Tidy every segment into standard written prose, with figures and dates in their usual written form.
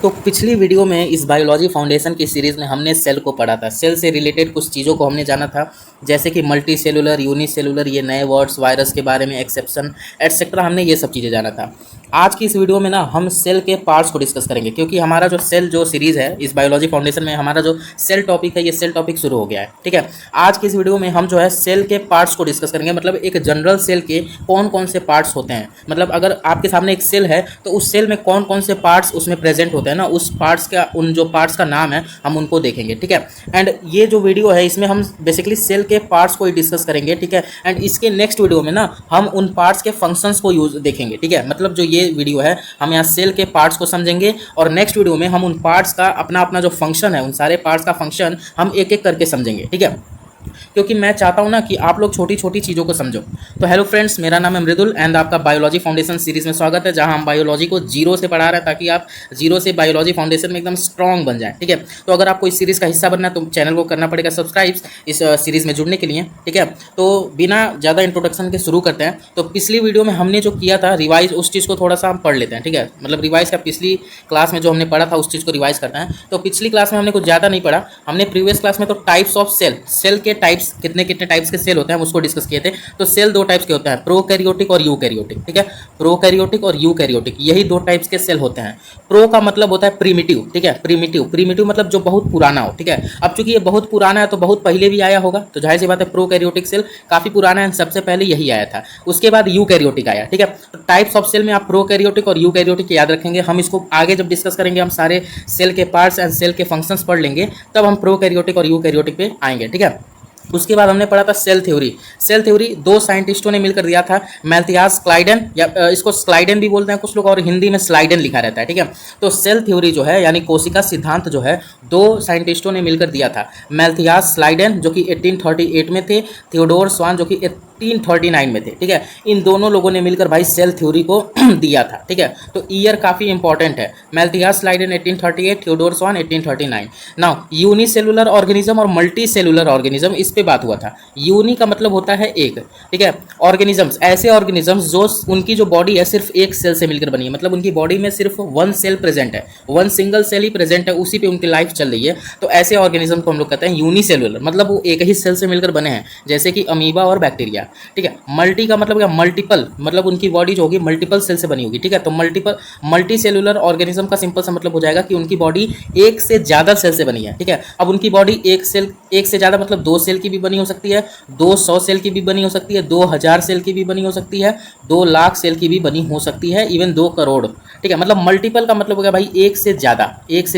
तो पिछली वीडियो में इस बायोलॉजी फाउंडेशन की सीरीज़ में हमने सेल को पढ़ा था। सेल से रिलेटेड कुछ चीज़ों को हमने जाना था, जैसे कि मल्टी सेलुलर, यूनिसेलुलर, ये नए वर्ड्स, वायरस के बारे में, एक्सेप्शन एटसेट्रा, हमने ये सब चीज़ें जाना था। आज की इस वीडियो में ना हम सेल के पार्ट्स को डिस्कस करेंगे, क्योंकि हमारा जो सेल जो सीरीज़ है इस बायोलॉजी फाउंडेशन में, हमारा जो सेल टॉपिक है, ये सेल टॉपिक शुरू हो गया है। ठीक है, आज की इस वीडियो में हम जो है सेल के पार्ट्स को डिस्कस करेंगे। मतलब एक जनरल सेल के कौन कौन से पार्ट्स होते हैं, मतलब अगर आपके सामने एक सेल है तो उस सेल में कौन कौन से पार्ट्स उसमें प्रेजेंट होते हैं ना, उस पार्ट्स का, उन जो पार्ट्स का नाम है हम उनको देखेंगे। ठीक है, एंड ये जो वीडियो है इसमें हम बेसिकली सेल के पार्ट्स को ही डिस्कस करेंगे। ठीक है, एंड इसके नेक्स्ट वीडियो में ना हम उन पार्ट्स के फंक्शंस को यूज देखेंगे। ठीक है, मतलब जो ये वीडियो है हम यहाँ सेल के पार्ट्स को समझेंगे और नेक्स्ट वीडियो में हम उन पार्ट्स का अपना अपना जो फंक्शन है, उन सारे पार्ट्स का फंक्शन हम एक एक करके समझेंगे। ठीक है, क्योंकि मैं चाहता हूं ना कि आप लोग छोटी छोटी चीज़ों को समझो। तो हेलो फ्रेंड्स, मेरा नाम है मृदुल एंड आपका बायोलॉजी फाउंडेशन सीरीज में स्वागत है, जहां हम बायोलॉजी को जीरो से पढ़ा रहे हैं ताकि आप जीरो से बायोलॉजी फाउंडेशन में एकदम स्ट्रॉन्ग बन जाए। ठीक है, तो अगर आपको इस सीरीज़ का हिस्सा बनना है तो चैनल को करना पड़ेगा सब्सक्राइब इस सीरीज़ में जुड़ने के लिए। ठीक है, तो बिना ज़्यादा इंट्रोडक्शन के शुरू करते हैं। तो पिछली वीडियो में हमने जो किया था रिवाइज, उस चीज़ को थोड़ा सा हम पढ़ लेते हैं। ठीक है, मतलब रिवाइज का पिछली क्लास में जो हमने पढ़ा था उस चीज़ को रिवाइज करते हैं। तो पिछली क्लास में हमने कुछ ज़्यादा नहीं पढ़ा, हमने प्रीवियस क्लास में तो टाइप्स ऑफ सेल, सेल के टाइप्स कितने टाइप्स के सेल होते हैं उसको डिस्कस किए थे। तो सेल दो टाइप्स के होते हैं, प्रोकैरियोटिक और यूकैरियोटिक। ठीक है, प्रोकैरियोटिक और यूकैरियोटिक, यही दो टाइप्स के सेल होते हैं। प्रो का मतलब होता है प्रीमिटिव। ठीक है, प्रीमिटिव मतलब जो बहुत पुराना हो। ठीक है, अब चूंकि ये बहुत पुराना है तो बहुत पहले भी आया होगा, तो जाहिर सी बात है प्रोकैरियोटिक सेल काफी पुराना है, सबसे पहले यही आया था। उसके बाद यूकैरियोटिक आया। ठीक है, तो टाइप्स ऑफ सेल में आप प्रोकैरियोटिक और यूकैरियोटिक याद रखेंगे। हम इसको आगे जब डिस्कस करेंगे, हम सारे सेल के पार्ट्स एंड सेल के फंक्शंस पढ़ लेंगे, तब हम प्रोकैरियोटिक और यूकैरियोटिक पे आएंगे। ठीक है, उसके बाद हमने पढ़ा था सेल थ्योरी। सेल थ्योरी दो साइंटिस्टों ने मिलकर दिया था, मैल्थियास क्लाइडेन, या इसको स्लाइडेन भी बोलते हैं कुछ लोग, और हिंदी में स्लाइडेन लिखा रहता है। ठीक है, तो सेल थ्योरी जो है यानी कोशिका सिद्धांत जो है, दो साइंटिस्टों ने मिलकर दिया था, मैल्थियास स्लाइडेन जो कि 1838 में थे, थियोडोर स्वान जो कि 1839 में थे। ठीक है, इन दोनों लोगों ने मिलकर भाई सेल थ्योरी को दिया था। ठीक है, तो ईयर काफी इंपॉर्टेंट है, मैल्थियास स्लाइडेन 1838, थियोडोर स्वान 1839। नाउ यूनिसेलुलर ऑर्गेनिज्म और मल्टी सेलुलर ऑर्गेनिज्म, इस पे बात हुआ था। यूनि का मतलब होता है एक। ठीक है, ऑर्गेनिजम्स, ऐसे ऑर्गेनिजम्स जो उनकी जो बॉडी है सिर्फ एक सेल से मिलकर बनी है, मतलब उनकी बॉडी में सिर्फ वन सेल प्रेजेंट है, वन सिंगल सेल ही प्रेजेंट है, उसी पे उनकी लाइफ चल रही है। तो ऐसे ऑर्गेनिज्म को हम लोग कहते हैं यूनिसेलुलर, मतलब वो एक ही सेल से मिलकर बने हैं, जैसे कि अमीबा और बैक्टीरिया। ठीक है, मल्टी का मतलब क्या, मल्टीपल, मतलब उनकी बॉडी जो होगी मल्टीपल सेल से बनी होगी। ठीक है, तो मल्टी सेलुलर ऑर्गेनिज्म का सिंपल सा मतलब हो जाएगा कि उनकी बॉडी एक से ज्यादा सेल से बनी है। ठीक है, अब उनकी बॉडी एक से ज्यादा मतलब 2 सेल की भी बनी हो सकती है, 200 सेल की भी बनी हो सकती है, 2000 सेल की भी बनी हो सकती है, 2 लाख सेल की भी बनी हो सकती है, इवन 2 करोड़। ठीक है, मतलब मल्टीपल का मतलब हो गया भाई एक से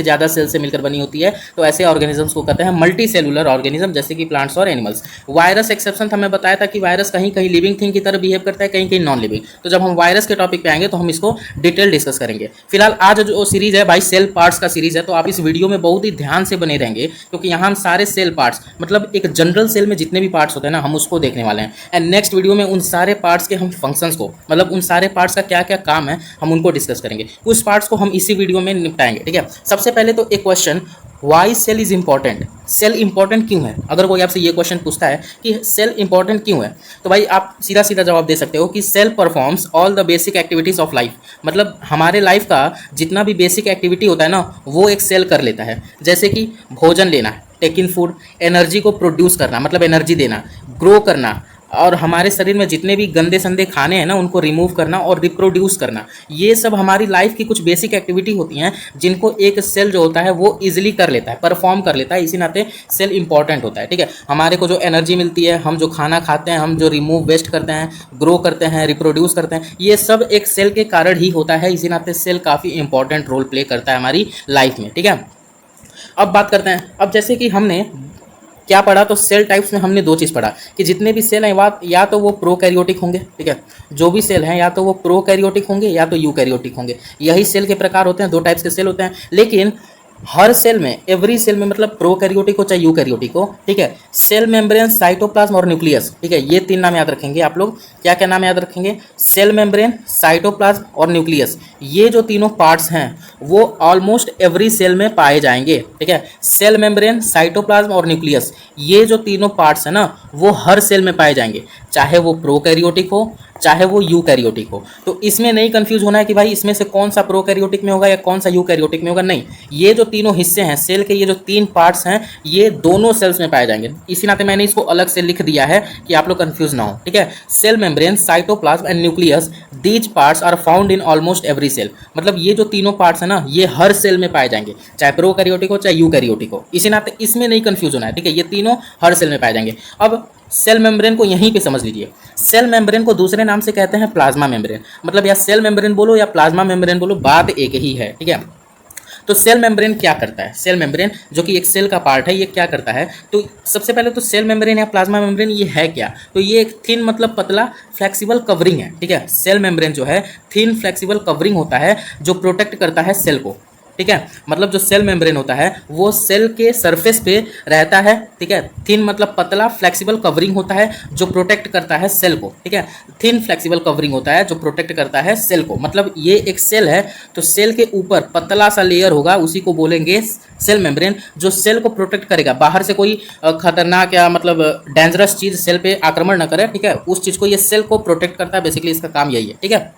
ज्यादा सेल से मिलकर बनी होती है। तो ऐसे ऑर्गेनिजम्स को कहते हैं मल्टी सेलुलर ऑर्गेनिज्म, जैसे कि प्लांट्स और एनिमल्स। वायरस एक्सेप्शन था, मैं बताया था कि वायरस कहीं कहीं लिविंग थिंग की तरह बिहेव करता है, कहीं कहीं नॉन लिविंग। तो जब हम वायरस के टॉपिक पे आएंगे तो हम इसको डिटेल डिस्कस करेंगे। फिलहाल आज जो सीरीज है भाई सेल पार्ट्स का सीरीज है, तो आप इस वीडियो में बहुत ही ध्यान से बने रहेंगे, क्योंकि यहाँ हम सारे सेल पार्ट्स, मतलब एक जनरल सेल में जितने भी पार्ट्स होते हैं ना, हम उसको देखने वाले हैं। एंड नेक्स्ट वीडियो में उन सारे पार्ट्स के हम फंक्शंस को, मतलब उन सारे पार्ट्स का क्या क्या काम है, हम उनको डिस्कस करेंगे। कुछ पार्ट्स को हम इसी वीडियो में निपटाएंगे। ठीक है, सबसे पहले तो एक question, why cell is important. Cell important क्यों है? अगर कोई आपसे ये क्वेश्चन पूछता है कि सेल इंपॉर्टेंट क्यों है, तो भाई आप सीधा सीधा जवाब दे सकते हो कि cell performs all the basic activities of life. मतलब हमारे लाइफ का जितना भी बेसिक एक्टिविटी होता है ना, वो एक सेल कर लेता है। जैसे कि भोजन लेना, टेकिंग फूड, एनर्जी को प्रोड्यूस करना मतलब एनर्जी देना, ग्रो करना, और हमारे शरीर में जितने भी गंदे संदे खाने हैं ना उनको रिमूव करना और रिप्रोड्यूस करना, ये सब हमारी लाइफ की कुछ बेसिक एक्टिविटी होती हैं जिनको एक सेल जो होता है वो इजीली कर लेता है, परफॉर्म कर लेता है। इसी नाते सेल इंपॉर्टेंट होता है। ठीक है, हमारे को जो एनर्जी मिलती है, हम जो खाना खाते हैं, हम जो रिमूव वेस्ट करते हैं, ग्रो करते हैं, रिप्रोड्यूस करते हैं, ये सब एक सेल के कारण ही होता है। इसी नाते सेल काफ़ी इंपॉर्टेंट रोल प्ले करता है हमारी लाइफ में। ठीक है, अब बात करते हैं, अब जैसे कि हमने क्या पढ़ा, तो सेल टाइप्स में हमने दो चीज़ पढ़ा कि जितने भी सेल हैं या तो वो प्रोकैरियोटिक होंगे। ठीक है, जो भी सेल हैं या तो वो प्रोकैरियोटिक होंगे या तो यूकैरियोटिक होंगे, यही सेल के प्रकार होते हैं। दो टाइप्स के सेल होते हैं, लेकिन हर सेल में, एवरी सेल में, मतलब प्रोकैरियोटिक हो चाहे यूकैरियोटिक हो, ठीक है, सेल मेम्ब्रेन, साइटोप्लाज्म और न्यूक्लियस। ठीक है, ये 3 नाम याद रखेंगे आप लोग। क्या क्या नाम याद रखेंगे? सेल मेम्ब्रेन, साइटोप्लाज्म और न्यूक्लियस। ये जो तीनों पार्ट्स हैं वो ऑलमोस्ट एवरी सेल में पाए जाएंगे। ठीक है, सेल मेम्ब्रेन, साइटोप्लाज्म और न्यूक्लियस, ये जो तीनों पार्ट्स हैं ना वो हर सेल में पाए जाएंगे, चाहे वो प्रोकैरियोटिक हो चाहे वो यूकैरियोटिक हो। तो इसमें नहीं कंफ्यूज होना है कि भाई इसमें से कौन सा प्रोकैरियोटिक में होगा या कौन सा यूकैरियोटिक में होगा, नहीं, ये जो तीनों हिस्से हैं सेल के, ये जो 3 पार्ट्स हैं, ये दोनों सेल्स में पाए जाएंगे। इसी नाते मैंने इसको अलग से लिख दिया है कि आप लोग कंफ्यूज ना हो, ठीक है। Cell membrane, cytoplasm and nucleus, these parts are found in almost every cell. मतलब ये जो तीनों पार्ट्स है ना, ये हर सेल में पाए जाएंगे, चाहे प्रोकैरियोटिक हो चाहे यूकैरियोटिक हो। इसी नाते इसमें नहीं कंफ्यूज होना है, ठीक है। ये तीनों हर सेल में पाए जाएंगे। अब सेल मेम्ब्रेन को यहीं पे समझ लीजिए। सेल मेम्ब्रेन को दूसरे नाम से कहते हैं प्लाज्मा मेम्ब्रेन। मतलब या सेल मेम्ब्रेन बोलो या प्लाज्मा मेम्ब्रेन बोलो, बात एक ही है, ठीक है। तो सेल मेम्ब्रेन क्या करता है? सेल मेम्ब्रेन जो कि एक सेल का पार्ट है, ये क्या करता है? तो सबसे पहले तो सेल मेम्ब्रेन या प्लाज्मा मेम्ब्रेन ये है क्या? तो ये एक थिन मतलब पतला फ्लेक्सिबल कवरिंग है, ठीक है। सेल मेम्ब्रेन जो है थिन फ्लेक्सिबल कवरिंग होता है जो प्रोटेक्ट करता है सेल को, ठीक है। मतलब जो सेल मेम्ब्रेन होता है वो सेल के सरफेस पे रहता है, ठीक है। थिन मतलब पतला फ्लेक्सिबल कवरिंग होता है जो प्रोटेक्ट करता है सेल को, ठीक है। थिन फ्लेक्सिबल कवरिंग होता है जो प्रोटेक्ट करता है सेल को। मतलब ये एक सेल है तो सेल के ऊपर पतला सा लेयर होगा, उसी को बोलेंगे सेल मेम्ब्रेन, जो सेल को प्रोटेक्ट करेगा। बाहर से कोई खतरनाक या मतलब डेंजरस चीज़ सेल पे आक्रमण न करे, ठीक है, उस चीज़ को ये सेल को प्रोटेक्ट करता है। बेसिकली इसका काम यही है, ठीक है।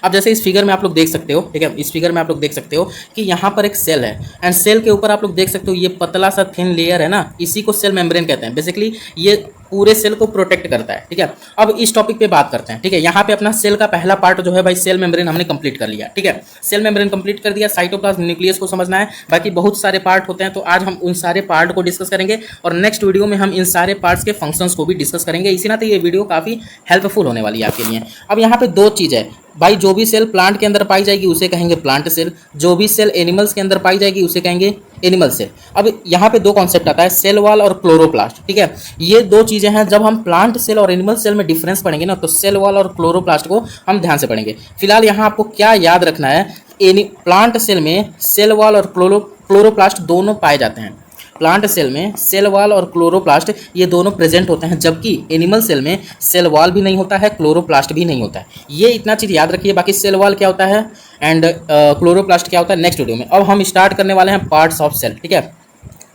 अब जैसे इस फिगर में आप लोग देख सकते हो, ठीक है, इस फिगर में आप लोग देख सकते हो कि यहाँ पर एक सेल है एंड सेल के ऊपर आप लोग देख सकते हो ये पतला सा थिन लेयर है ना, इसी को सेल मेम्ब्रेन कहते हैं। बेसिकली ये पूरे सेल को प्रोटेक्ट करता है, ठीक है। अब इस टॉपिक पे बात करते हैं, ठीक है। यहाँ पे अपना सेल का पहला पार्ट जो है भाई सेल मेम्ब्रेन हमने कंप्लीट कर लिया, ठीक है। सेल मेम्ब्रेन कंप्लीट कर दिया, साइटोप्लाज्म न्यूक्लियस को समझना है, बाकी बहुत सारे पार्ट होते हैं। तो आज हम उन सारे पार्ट को डिस्कस करेंगे और नेक्स्ट वीडियो में हम इन सारे पार्ट्स के फंक्शंस को भी डिस्कस करेंगे। इसी नाते ये वीडियो काफ़ी हेल्पफुल होने वाली है आपके लिए। अब यहाँ पे 2 चीज़ है भाई, जो भी सेल प्लांट के अंदर पाई जाएगी उसे कहेंगे प्लांट सेल, जो भी सेल एनिमल्स के अंदर पाई जाएगी उसे कहेंगे एनिमल सेल। अब यहाँ पे 2 कॉन्सेप्ट आता है, सेल वॉल और क्लोरोप्लास्ट, ठीक है। ये 2 चीज़ें हैं। जब हम प्लांट सेल और एनिमल सेल में डिफरेंस पढ़ेंगे ना, तो सेल वॉल और क्लोरोप्लास्ट को हम ध्यान से पढ़ेंगे। फिलहाल यहाँ आपको क्या याद रखना है, प्लांट सेल में सेल वॉल और क्लोरोप्लास्ट दोनों पाए जाते हैं। प्लांट सेल में सेल वॉल और क्लोरोप्लास्ट ये दोनों प्रेजेंट होते हैं, जबकि एनिमल सेल में सेल वॉल भी नहीं होता है, क्लोरोप्लास्ट भी नहीं होता है। ये इतना चीज़ याद रखिए। बाकी सेल वॉल क्या होता है एंड क्लोरोप्लास्ट क्या होता है नेक्स्ट वीडियो में। अब हम स्टार्ट करने वाले हैं पार्ट्स ऑफ सेल, ठीक है।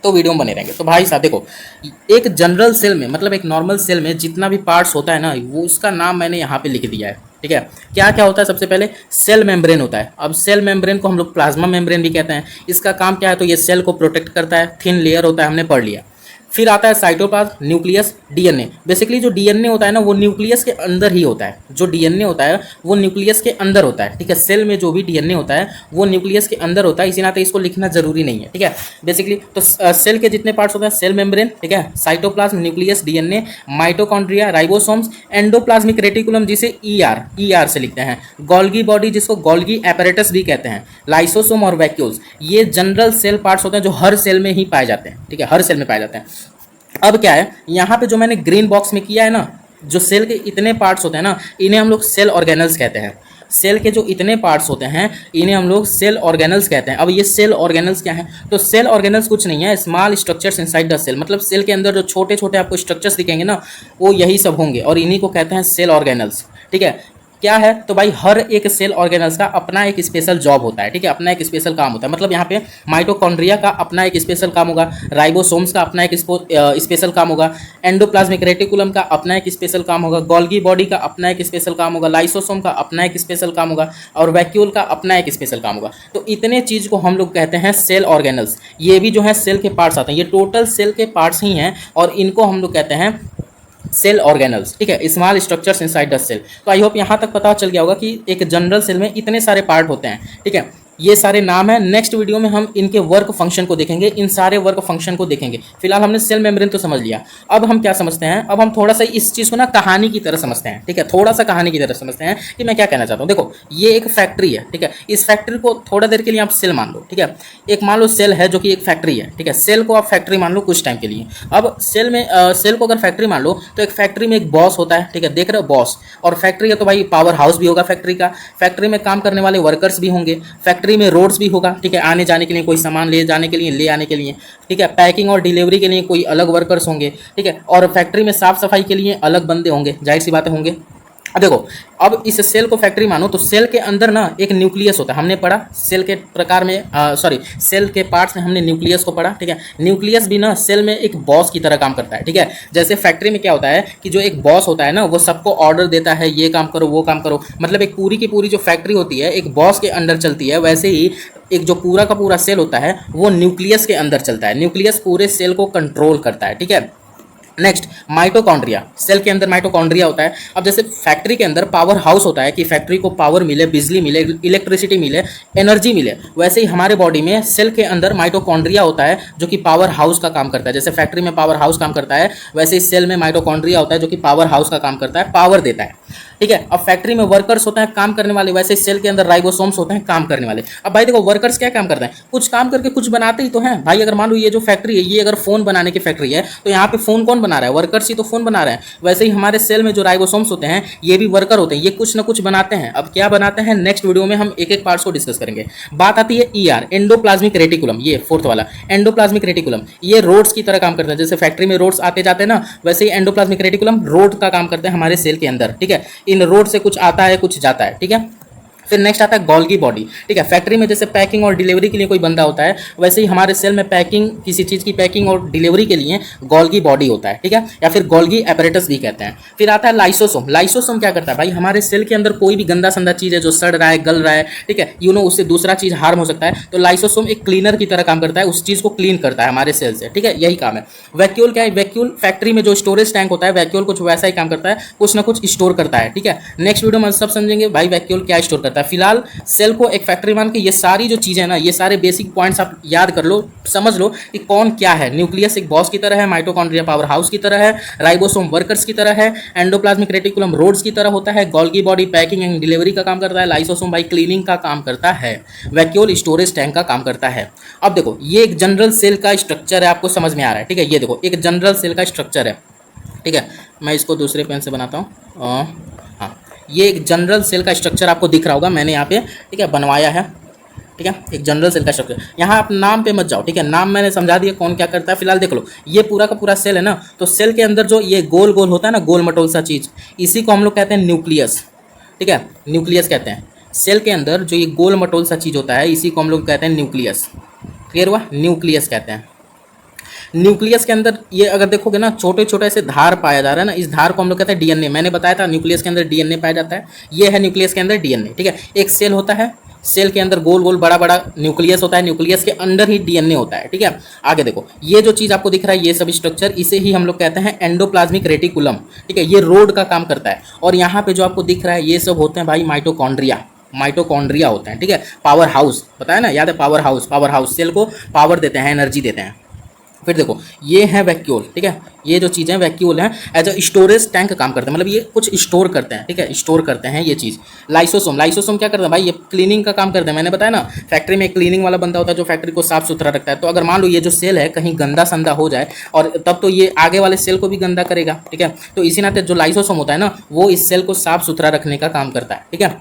तो वीडियो में बने रहेंगे। तो भाई साहब देखो, एक जनरल सेल में मतलब एक नॉर्मल सेल में जितना भी पार्ट्स होता है ना, वो उसका नाम मैंने यहाँ पे लिख दिया है, ठीक है। क्या क्या होता है? सबसे पहले सेल मेम्ब्रेन होता है। अब सेल मेम्ब्रेन को हम लोग प्लाज्मा मेम्ब्रेन भी कहते हैं। इसका काम क्या है? तो ये सेल को प्रोटेक्ट करता है, थिन लेयर होता है, हमने पढ़ लिया। फिर आता है साइटोप्लाज्म, न्यूक्लियस, डीएनए। बेसिकली जो डीएनए होता है ना, वो न्यूक्लियस के अंदर ही होता है। जो डीएनए होता है वो न्यूक्लियस के अंदर होता है, ठीक है। सेल में जो भी डीएनए होता है वो न्यूक्लियस के अंदर होता है, इसी नाते इसको लिखना जरूरी नहीं है, ठीक है। बेसिकली तो सेल के जितने पार्ट्स होते हैं, सेल मेम्ब्रेन, ठीक है, cytoplasm, nucleus, DNA, mitochondria, ribosomes, endoplasmic reticulum जिसे ईआर से लिखते हैं, गोल्गी बॉडी जिसको गोल्गी एपैरेटस भी कहते हैं, लाइसोसोम और वैक्यूल्स, ये जनरल सेल पार्ट्स होते हैं जो हर सेल में ही पाए जाते हैं, ठीक है, हर सेल में पाए जाते हैं। अब क्या है, यहाँ पे जो मैंने ग्रीन बॉक्स में किया है ना, जो सेल के इतने पार्ट्स होते हैं ना, इन्हें हम लोग सेल ऑर्गेनल्स कहते हैं। सेल के जो इतने पार्ट्स होते हैं इन्हें हम लोग सेल ऑर्गेनल्स कहते हैं। अब ये सेल ऑर्गेनल्स क्या हैं? तो सेल ऑर्गेनल्स कुछ नहीं है, small structures inside the cell. मतलब सेल के अंदर जो छोटे छोटे आपको स्ट्रक्चर्स दिखेंगे ना, वो यही सब होंगे और इन्हीं को कहते हैं सेल ऑर्गेनल्स, ठीक है। क्या है? तो भाई हर एक सेल ऑर्गेनल्स का अपना एक स्पेशल जॉब होता है, ठीक है, अपना एक स्पेशल काम होता है। मतलब यहाँ पे माइटोकॉन्ड्रिया का अपना एक स्पेशल काम होगा, राइबोसोम्स का अपना एक स्पेशल काम होगा, एंडोप्लाज्मिक रेटिकुलम का अपना एक स्पेशल काम होगा, गोल्गी बॉडी का अपना एक स्पेशल काम होगा, लाइसोसोम का अपना एक स्पेशल काम होगा और वैक्यूल का अपना एक स्पेशल काम होगा। तो इतने चीज़ को हम लोग कहते हैं सेल ऑर्गेनल्स। ये भी जो है सेल के पार्ट्स आते हैं, ये टोटल सेल के पार्ट्स ही हैं और इनको हम लोग कहते हैं सेल ऑर्गेनल्स, ठीक है, small structures inside the cell. तो आई होप यहाँ तक पता चल गया होगा कि एक जनरल सेल में इतने सारे पार्ट होते हैं, ठीक है। ये सारे नाम हैं। नेक्स्ट वीडियो में हम इनके वर्क फंक्शन को देखेंगे, इन सारे वर्क फंक्शन को देखेंगे। फिलहाल हमने सेल मेम्ब्रेन तो समझ लिया। अब हम क्या समझते हैं? अब हम थोड़ा सा इस चीज़ को ना कहानी की तरह समझते हैं, ठीक है, थोड़ा सा कहानी की तरह समझते हैं कि मैं क्या कहना चाहता हूँ। देखो, ये एक फैक्ट्री है, ठीक है। इस फैक्ट्री को थोड़ा देर के लिए आप सेल मान लो, ठीक है। एक मान लो सेल है जो कि एक फैक्ट्री है, ठीक है। सेल को आप फैक्ट्री मान लो कुछ टाइम के लिए। अब सेल को अगर फैक्ट्री मान लो तो एक फैक्ट्री में एक बॉस होता है, ठीक है, देख रहे हो, बॉस। और फैक्ट्री है तो भाई पावर हाउस भी होगा फैक्ट्री का, फैक्ट्री में काम करने वाले वर्कर्स भी होंगे, फैक्ट्री में रोड्स भी होगा, ठीक है, आने जाने के लिए, कोई सामान ले जाने के लिए, ले आने के लिए, ठीक है, पैकिंग और डिलीवरी के लिए कोई अलग वर्कर्स होंगे, ठीक है, और फैक्ट्री में साफ सफाई के लिए अलग बंदे होंगे, जाहिर सी बातें होंगे। अब देखो, अब इस सेल को फैक्ट्री मानो तो सेल के अंदर ना एक न्यूक्लियस होता है, हमने पढ़ा सेल के प्रकार में, सॉरी सेल के पार्ट्स में हमने न्यूक्लियस को पढ़ा, ठीक है। न्यूक्लियस भी ना सेल में एक बॉस की तरह काम करता है, ठीक है। जैसे फैक्ट्री में क्या होता है कि जो एक बॉस होता है ना, वो सबको ऑर्डर देता है, ये काम करो वो काम करो, मतलब एक पूरी की पूरी जो फैक्ट्री होती है एक बॉस के अंडर चलती है। वैसे ही एक जो पूरा का पूरा सेल होता है वो न्यूक्लियस के अंदर चलता है, न्यूक्लियस पूरे सेल को कंट्रोल करता है, ठीक है। नेक्स्ट माइटोकॉन्ड्रिया, सेल के अंदर माइटोकॉन्ड्रिया होता है। अब जैसे फैक्ट्री के अंदर पावर हाउस होता है कि फैक्ट्री को पावर मिले, बिजली मिले, इलेक्ट्रिसिटी मिले, एनर्जी मिले, वैसे ही हमारे बॉडी में सेल के अंदर माइटोकॉन्ड्रिया होता है जो कि पावर हाउस का काम करता है। जैसे फैक्ट्री में पावर हाउस काम करता है, वैसे ही सेल में माइटोकॉन्ड्रिया होता है जो कि पावर हाउस का काम करता है, पावर देता है, ठीक है। अब फैक्ट्री में वर्कर्स होते हैं काम करने वाले, वैसे ही सेल के अंदर राइबोसोम्स होते हैं काम करने वाले। अब भाई देखो, वर्कर्स क्या काम करते हैं, कुछ काम करके कुछ बनाते ही तो हैं भाई। अगर मान लो ये जो फैक्ट्री है ये अगर फोन बनाने की फैक्ट्री है तो यहाँ पे फोन कौन बना रहा है, वर्कर्स ही तो फोन बना रहे हैं। वैसे ही हमारे सेल में जो राइबोसोम्स होते हैं ये भी वर्कर होते हैं, ये कुछ ना कुछ बनाते हैं। अब क्या बनाते हैं नेक्स्ट वीडियो में हम एक एक पार्ट्स को डिस्कस करेंगे। बात आती है ईआर, एंडोप्लाज्मिक रेटिकुलम, ये फोर्थ वाला एंडोप्लाज्मिक रेटिकुलम, ये रोड्स की तरह काम करता है। जैसे फैक्ट्री में रोड्स आते जाते हैं ना, वैसे ही एंडोप्लाज्मिक रेटिकुलम रोड का काम करते हैं हमारे सेल के अंदर, ठीक है। इन रोड से कुछ आता है कुछ जाता है, ठीक है। फिर नेक्स्ट आता है गोल्गी बॉडी, ठीक है। फैक्ट्री में जैसे पैकिंग और डिलीवरी के लिए कोई बंदा होता है, वैसे ही हमारे सेल में पैकिंग, किसी चीज़ की पैकिंग और डिलीवरी के लिए गोल्गी बॉडी होता है, ठीक है, या फिर गोल्गी एपरेटस भी कहते हैं। फिर आता है लाइसोसोम। लाइसोसोम क्या करता है भाई, हमारे सेल के अंदर कोई भी गंदा संदा चीज़ है जो सड़ रहा है, गल रहा है, ठीक है, उससे दूसरा चीज़ हार्म हो सकता है, तो लाइसोसोम एक क्लीनर की तरह काम करता है, उस चीज़ को क्लीन करता है हमारे सेल से, ठीक है, यही काम है। वैक्यूल क्या है, वैक्यूल फैक्ट्री में जो स्टोरेज टैंक होता है, वैक्यूल कुछ वैसा ही काम करता है, कुछ ना कुछ स्टोर करता है, ठीक है। नेक्स्ट वीडियो में सब समझेंगे भाई वैक्यूल क्या स्टोर करता है। फिलहाल सेल को एक फैक्ट्री मान के ये सारी जो चीज़ें ना, ये सारे बेसिक पॉइंट्स आप याद कर लो, समझ लो कि कौन क्या है। न्यूक्लियस एक बॉस की तरह है, माइटोकॉन्ड्रिया पावर हाउस की तरह है, राइबोसोम वर्कर्स की तरह है, एंडोप्लाज्मिक रेटिकुलम रोड्स की तरह होता है, Golgi body packing and delivery का काम करता है, लाइसोसोम भाई क्लीनिंग का काम करता है, वैक्यूल स्टोरेज टैंक का काम करता है। अब देखो ये एक जनरल सेल का स्ट्रक्चर है, आपको समझ में आ रहा है, ठीक है। ये देखो एक जनरल सेल का स्ट्रक्चर है, ठीक है। मैं इसको दूसरे पेन से बनाता हूँ, हाँ, ये एक जनरल सेल का स्ट्रक्चर आपको दिख रहा होगा, मैंने यहाँ पे, ठीक है, बनवाया है, ठीक है, एक जनरल सेल का स्ट्रक्चर। यहाँ आप नाम पे मत जाओ, ठीक है, नाम मैंने समझा दिया कौन क्या करता है। फिलहाल देख लो, ये पूरा का पूरा सेल है ना, तो सेल के अंदर जो ये गोल गोल होता है ना, गोल मटोल सा चीज़, इसी को हम लोग कहते हैं न्यूक्लियस, ठीक है, न्यूक्लियस कहते हैं। सेल के अंदर जो ये गोल मटोल सा चीज़ होता है इसी को हम लोग कहते हैं न्यूक्लियस। क्लियर हुआ, न्यूक्लियस कहते हैं। न्यूक्लियस के अंदर ये अगर देखोगे ना, छोटे छोटे ऐसे धार पाया जा रहा है ना, इस धार को हम लोग कहते हैं डीएनए। मैंने बताया था न्यूक्लियस के अंदर डीएनए पाया जाता है, ये है न्यूक्लियस के अंदर डीएनए, ठीक है। एक सेल होता है, सेल के अंदर गोल गोल बड़ा बड़ा न्यूक्लियस होता है, न्यूक्लियस के अंदर ही डीएनए होता है, ठीक है। आगे देखो, ये जो चीज़ आपको दिख रहा है, ये सब स्ट्रक्चर, इसे ही हम लोग कहते हैं एंडोप्लाज्मिक रेटिकुलम, ठीक है, ये रोड का काम करता है। और यहाँ पे जो आपको दिख रहा है ये सब होते हैं भाई माइटोकॉन्ड्रिया, माइटोकॉन्ड्रिया होते हैं, ठीक है। पावर हाउस बताया ना, याद है, power house, power house cell को पावर देते हैं, एनर्जी देते हैं। फिर देखो ये है वैक्यूल, ठीक है, ये जो चीज़ें वैक्यूल हैं एज अ स्टोरेज टैंक काम करते हैं, मतलब ये कुछ स्टोर करते हैं, ठीक है, स्टोर करते हैं ये चीज़। लाइसोसोम, लाइसोसोम क्या करते हैं भाई, ये क्लीनिंग का काम करते हैं। मैंने बताया ना, फैक्ट्री में एक क्लीनिंग वाला बंदा होता है जो फैक्ट्री को साफ सुथरा रखता है। तो अगर मान लो ये जो सेल है कहीं गंदा संदा हो जाए, और तब तो ये आगे वाले सेल को भी गंदा करेगा, ठीक है। तो इसी नाते जो लाइसोसोम होता है ना, वो इस सेल को साफ सुथरा रखने का काम करता है, ठीक है।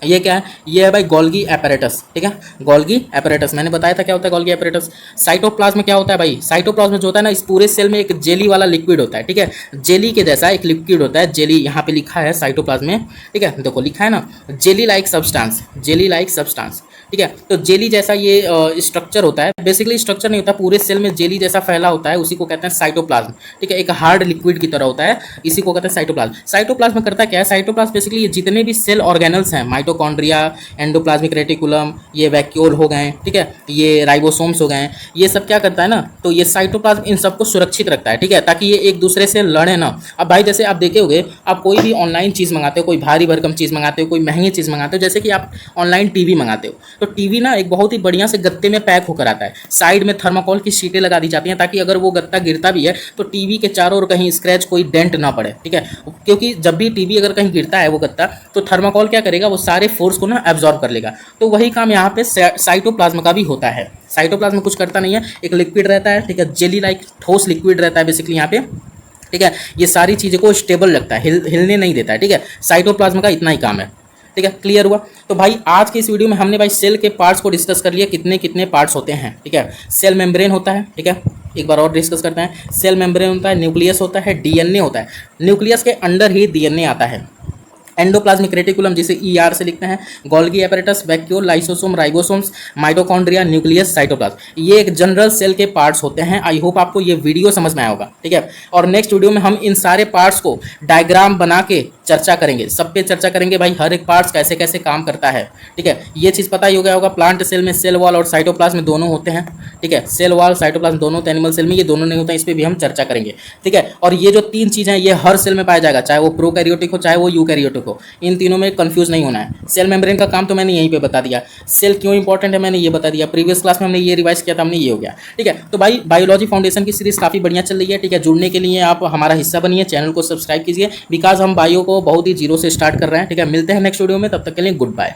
ये क्या है, ये है भाई गोल्गी एपरेटस, ठीक है, गोल्गी एपरेटस। मैंने बताया था क्या होता है गोल्गी एपरेटस। साइटोप्लाज्म में क्या होता है भाई, साइटोप्लाज्म में जो होता है ना, इस पूरे सेल में एक जेली वाला लिक्विड होता है, ठीक है, जेली के जैसा एक लिक्विड होता है, जेली, यहाँ पे लिखा है साइटोप्लाज्म में, ठीक है, देखो लिखा है ना, jelly like substance, jelly like substance, ठीक है। तो जेली जैसा ये स्ट्रक्चर होता है, बेसिकली स्ट्रक्चर नहीं होता, पूरे सेल में जेली जैसा फैला होता है, उसी को कहते हैं साइटोप्लाज्म, ठीक है, एक हार्ड लिक्विड की तरह होता है, इसी को कहते हैं साइटोप्लाज्म। साइटोप्लाज्म में करता क्या है, साइटोप्लाज्म बेसिकली ये जितने भी सेल ऑर्गेनल्स हैं, माइटोकॉन्ड्रिया, एंडोप्लाज्मिक रेटिकुलम, ये वैक्यूल हो गए, ठीक है, ये राइबोसोम्स हो गए, ये सब क्या करता है ना, तो ये साइटोप्लाज्म इन सबको सुरक्षित रखता है, ठीक है, ताकि ये एक दूसरे से लड़े ना। अब भाई जैसे आप देखे होंगे, आप कोई भी ऑनलाइन चीज़ मंगाते हो, कोई भारी भरकम चीज़ मंगाते हो, कोई महंगी चीज़ मंगाते हो, जैसे कि आप ऑनलाइन टीवी मंगाते हो, तो टीवी ना एक बहुत ही बढ़िया से गत्ते में पैक होकर आता है, साइड में थर्माकोल की शीटें लगा दी जाती हैं, ताकि अगर वो गत्ता गिरता भी है तो टीवी के चारों ओर कहीं स्क्रैच, कोई डेंट ना पड़े, ठीक है, क्योंकि जब भी टीवी अगर कहीं गिरता है वो गत्ता, तो थर्माकोल क्या करेगा, वो सारे फोर्स को ना एब्जॉर्ब कर लेगा। तो वही काम यहाँ पे साइटोप्लाज्म का भी होता है। साइटोप्लाज्म कुछ करता नहीं है, एक लिक्विड रहता है, ठीक है, जेली लाइक ठोस लिक्विड रहता है बेसिकली यहाँ पे, ठीक है, ये सारी चीज़ों को स्टेबल रखता है, हिलने नहीं देता है, ठीक है, साइटोप्लाज्म का इतना ही काम है, ठीक है। क्लियर हुआ। तो भाई आज की इस वीडियो में हमने भाई सेल के पार्ट्स को डिस्कस कर लिया, कितने कितने पार्ट्स होते हैं, ठीक है। सेल मेम्ब्रेन होता है, ठीक है, एक बार और डिस्कस करते हैं। सेल मेम्ब्रेन होता है, न्यूक्लियस होता है, डीएनए होता है, न्यूक्लियस के अंदर ही डीएनए आता है, एंडोप्लाज्मिक रेटिकुलम जिसे ER से लिखते हैं, Golgi apparatus, vacuole, lysosome, ribosomes, mitochondria, nucleus, cytoplasm, ये एक जनरल सेल के पार्ट्स होते हैं। आई होप आपको ये वीडियो समझ में आया होगा, ठीक है। और नेक्स्ट वीडियो में हम इन सारे पार्ट्स को डायग्राम बना के चर्चा करेंगे, सब पे चर्चा करेंगे भाई, हर एक पार्ट्स कैसे कैसे काम करता है, ठीक है। ये चीज़ पता ही हो गया होगा, प्लांट सेल में सेल वॉल और साइटोप्लाज्म दोनों होते हैं, ठीक है। सेल वॉल साइटोप्लाज्म दोनों, तो एनिमल सेल में ये दोनों नहीं होता है, इस पर भी हम चर्चा करेंगे, ठीक है। और ये जो तीन चीज़ें हैं ये हर सेल में पाया जाएगा, चाहे वो प्रोकैरियोटिक हो चाहे वो यूकैरियोटिक हो, इन तीनों में कंफ्यूज नहीं होना है। सेल मेम्ब्रेन का काम तो मैंने यहीं पे बता दिया, सेल क्यों इंपॉर्टेंट है मैंने ये बता दिया, प्रीवियस क्लास में हमने ये रिवाइज किया था, हमने ये हो गया, ठीक है। तो भाई बायोलॉजी फाउंडेशन की सीरीज काफ़ी बढ़िया चल रही है, ठीक है। जुड़ने के लिए आप हमारा हिस्सा बनिए, चैनल को सब्सक्राइब कीजिए, बिकॉज हम बायो को बहुत ही जीरो से स्टार्ट कर रहे हैं, ठीक है। मिलते हैं नेक्स्ट वीडियो में, तब तक के लिए गुड बाय।